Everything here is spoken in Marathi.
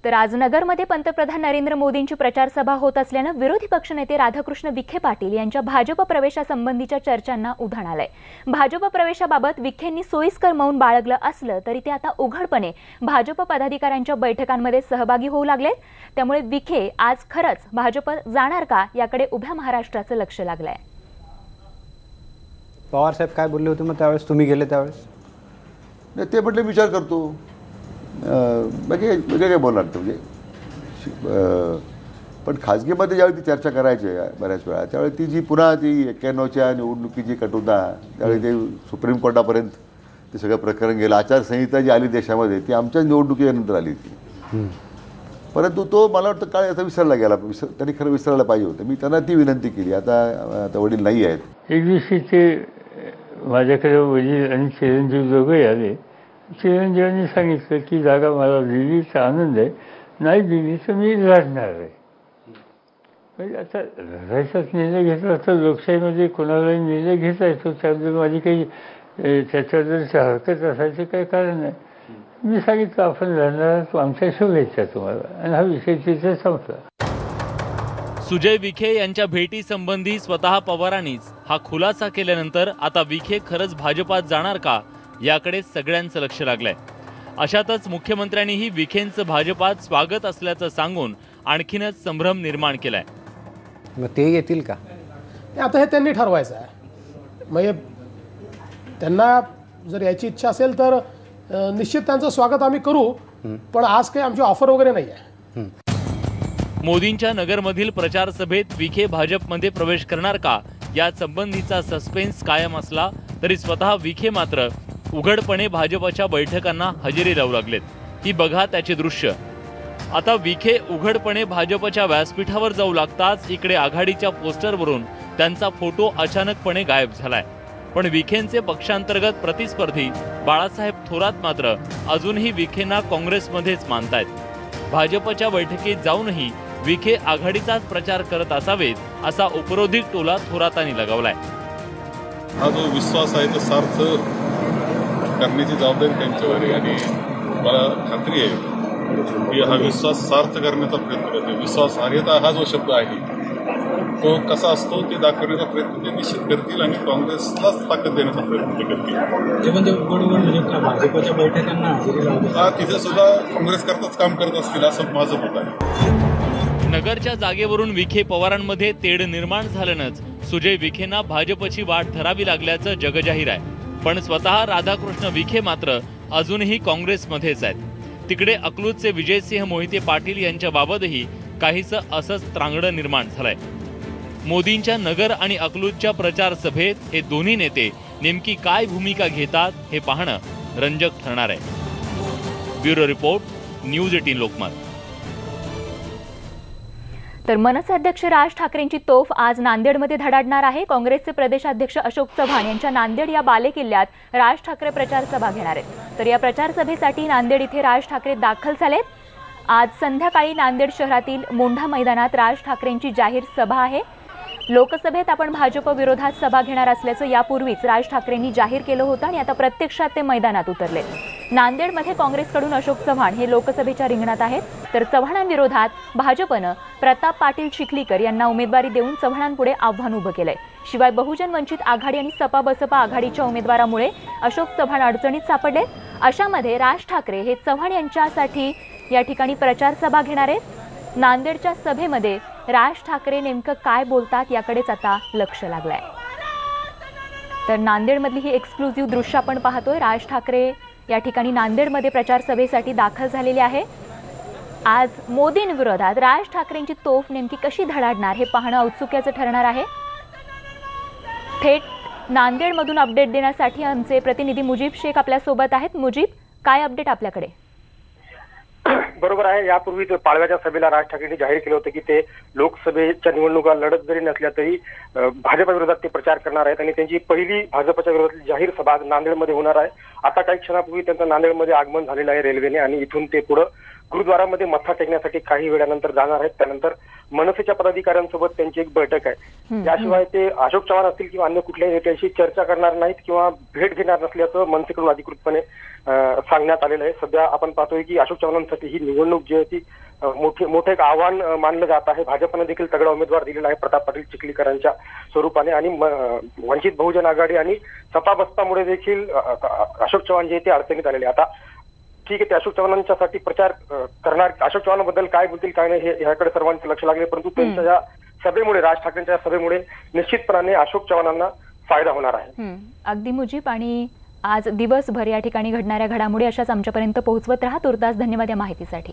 तर आज नगरमध्ये पंतप्रधान नरेंद्र मोदींची प्रचार सभा होत असल्यानं विरोधी पक्षनेते राधाकृष्ण विखे पाटील यांच्या भाजप प्रवेशासंबंधीच्या चर्चांना उधाण आलंय। भाजप प्रवेशाबाबत विखेंनी सोयीस्कर मौन बाळगलं असलं तरी ते आता उघडपणे भाजप पदाधिकाऱ्यांच्या बैठकांमध्ये सहभागी होऊ लागलेत। त्यामुळे विखे आज खरंच भाजप जाणार का याकडे उभ्या महाराष्ट्राचं लक्ष लागलंय। पवार साहेब काय बोलले होते मग त्यावेळेस तुम्ही गेले त्यावेळेस? नाही, ते म्हटले विचार करतो, म्हणजे वेगळे काय बोलणार ते म्हणजे पण खाजगीमध्ये ज्यावेळी ती चर्चा करायची बऱ्याच वेळा त्यावेळी ती जी पुन्हा ती 91च्या निवडणुकीची कटुता त्यावेळी ते सुप्रीम कोर्टापर्यंत ते सगळं प्रकरण गेलं। आचारसंहिता जी आली देशामध्ये ती आमच्या निवडणुकीनंतर आली होती, परंतु तो मला वाटतं काळ आता विसरला गेला। त्यांनी खरं विसरायला पाहिजे होतं। मी त्यांना ती विनंती केली, आता वडील नाही आहेत। एक दिवशी ते माझ्याकडे वडील आणि चिरंजीव दोघंही आले। चिरंजीवांनी सांगितलं की जागा मला दिली तर आनंद आहे, नाही दिली तर मी लढणार आहे। म्हणजे आता लढायचाच निर्णय घेतला तर लोकशाहीमध्ये कोणालाही निर्णय घेता येतो, त्याबद्दल माझी काही त्याच्याबद्दल हरकत असायचं काही कारण नाही। मी सांगितलं आपण लढणार, तो आमच्या शुभेच्छा तुम्हाला, आणि हा विषय तिथे संपला। सुजय विखे यांच्या भेटी संबंधी स्वतः पवारांनीच हा खुलासा केल्यानंतर आता विखे खरंच भाजपात जाणार का याकडे सगळ्यांचं लक्ष लागलंय। अशातच मुख्यमंत्र्यांनीही विखेंचं भाजपात स्वागत असल्याचं सांगून आणखीनच संभ्रम निर्माण केलाय। मग ते येतील का आता हे त्यांनी ठरवायचं आहे। म्हणजे त्यांना जर याची इच्छा असेल तर निश्चित त्यांचं स्वागत आम्ही करू, पण आज काही आमची ऑफर वगैरे नाही आहे। मोदींच्या नगरमधील प्रचार सभेत विखे भाजपमध्ये प्रवेश करणार का या संबंधीचा सस्पेन्स कायम असला तरी स्वतः विखे मात्र उघडपणे भाजपच्या बैठकांना हजेरी लावू लागलेत। ही बघा त्याचे दृश्य। आता विखे उघडपणे भाजपच्या व्यासपीठावर जाऊ लागताच इकडे आघाडीच्या पोस्टरवरून त्यांचा फोटो अचानकपणे गायब झालाय। पण विखेंचे पक्षांतर्गत प्रतिस्पर्धी बाळासाहेब थोरात मात्र अजूनही विखेंना काँग्रेसमध्येच मानतायत। भाजपच्या बैठकीत जाऊनही विखे आघाडीचाच प्रचार करत असावेत असा उपरोधिक टोला थोरातांनी लगावलाय। हा जो विश्वास आहे तो सार्थ करण्याची जबाबदारी त्यांच्यावर आहे, आणि मला खात्री आहे की हा विश्वास सार्थ करण्याचा प्रयत्न करते। विश्वासार्हता हा जो शब्द आहे तो कसा असतो ते दाखवण्याचा प्रयत्न ते निश्चित करतील, आणि काँग्रेसलाच ताकद देण्याचा प्रयत्न ते करतील। भाजपच्या बैठकांना तिथे सुद्धा काँग्रेस करताच काम करत असतील असं माझं मत आहे। नगरच्या जागेवरून विखे पवारांमध्ये तेढ निर्माण झाल्यानंच सुजय विखेंना भाजपची वाट धरावी लागल्याचं जगजाहीर आहे। पण स्वतः राधाकृष्ण विखे मात्र अजूनही काँग्रेसमध्येच आहेत। तिकडे अकलूजचे विजयसिंह मोहिते पाटील यांच्या बाबतही काहीसं असंच त्रांगडं निर्माण झालंय। मोदींच्या नगर आणि अकलूजच्या प्रचार सभेत हे दोन्ही नेते नेमकी काय भूमिका घेतात हे पाहणं रंजक ठरणार आहे। Bureau report, news 18 Lokmat. तर मनसे अध्यक्ष राज ठाकरेंची तोफ आज नांदेडमध्ये धडाडणार आहे। काँग्रेसचे प्रदेशाध्यक्ष अशोक चव्हाण यांच्या नांदेड या बालेकिल्ल्यात राज ठाकरे प्रचार सभा घेणार आहेत। तर या प्रचार सभेसाठी नांदेड इथे राज ठाकरे दाखल झालेत। आज संध्याकाळी नांदेड शहरातील मोंढा मैदानात राज ठाकरेंची जाहीर सभा आहे। लोकसभेत आपण भाजप विरोधात सभा घेणार असल्याचं यापूर्वीच राज ठाकरेंनी जाहीर केलं होतं आणि आता प्रत्यक्षात ते मैदानात उतरले। नांदेडमध्ये काँग्रेसकडून अशोक चव्हाण हे लोकसभेच्या रिंगणात आहेत, तर चव्हाणांविरोधात भाजपनं प्रताप पाटील चिखलीकर यांना उमेदवारी देऊन चव्हाणांपुढे आव्हान उभं केलंय। शिवाय बहुजन वंचित आघाडी आणि सपा बसपा आघाडीच्या उमेदवारामुळे अशोक चव्हाण अडचणीत सापडले। अशामध्ये राज ठाकरे हे चव्हाण यांच्यासाठी या ठिकाणी प्रचार सभा घेणार आहेत। नांदेडच्या सभेमध्ये राज ठाकरे नेमकं काय बोलतात याकडेच आता लक्ष लागलंय। तर नांदेडमधली ही एक्सक्लुझिव्ह दृश्य आपण पाहतोय। राज ठाकरे या ठिकाणी नांदेडमध्ये प्रचार सभेसाठी दाखल झालेले आहे। आज मोदींविरोधात राज ठाकरेंची तोफ नेमकी कशी धडाडणार हे पाहणं औत्सुक्याचं ठरणार आहे। थेट नांदेडमधून अपडेट देण्यासाठी आमचे प्रतिनिधी मुजीब शेख आपल्या सोबत आहेत। मुजीब, काय अपडेट आपल्याकडे? बरोबर आहे, यापूर्वी पाळव्याच्या सभेला राज ठाकरेंनी जाहीर केलं होतं की ते लोकसभेच्या निवडणुका लढत जरी नसल्या तरी भाजपविरोधात ते प्रचार करणार आहेत, आणि त्यांची पहिली भाजपच्या विरोधातली जाहीर सभा नांदेडमध्ये होणार आहे। आता काही क्षणापूर्वी त्यांचं नांदेडमध्ये आगमन झालेलं आहे रेल्वेने, आणि इथून ते पुढे गुरुद्वारामध्ये मत्था टेकण्यासाठी काही वेळानंतर जाणार आहेत. त्यानंतर मनसेच्या पदाधिकाऱ्यांसोबत त्यांची एक बैठक आहे. याशिवाय ते अशोक चव्हाण असतील किंवा अन्य कुठल्याही नेत्यांशी चर्चा करणार नाहीत किंवा भेट घेणार नसल्याचं मनसेकडून अधिकृतपणे सांगण्यात आलेलं आहे. सध्या आपण पाहतोय की अशोक चव्हाणांसाठी ही निवडणूक जी आहे ती मोठं एक आव्हान मानलं जात आहे. भाजपनं देखील तगडा उमेदवार दिलेला आहे प्रताप पाटील चिखलीकरांच्या स्वरूपाने आणि वंचित बहुजन आघाडी आणि सपा बसपामुळे देखील अशोक चव्हाण जे ते अडचणीत आलेले. आता ठीक आहे, ते अशोक चव्हाणांच्यासाठी प्रचार करणार, अशोक चव्हाणांबद्दल काय बोलतील काय नाही ह्याकडे सर्वांचं लक्ष लागले. परंतु त्यांच्या या सभेमुळे, राज ठाकरेंच्या सभेमुळे निश्चितपणाने अशोक चव्हाणांना फायदा होणार आहे. अगदी मुजीब. आणि आज दिवसभर या ठिकाणी घडणाऱ्या घडामोडी अशाच आमच्यापर्यंत पोहोचवत राहा. तुर्तास धन्यवाद या माहितीसाठी.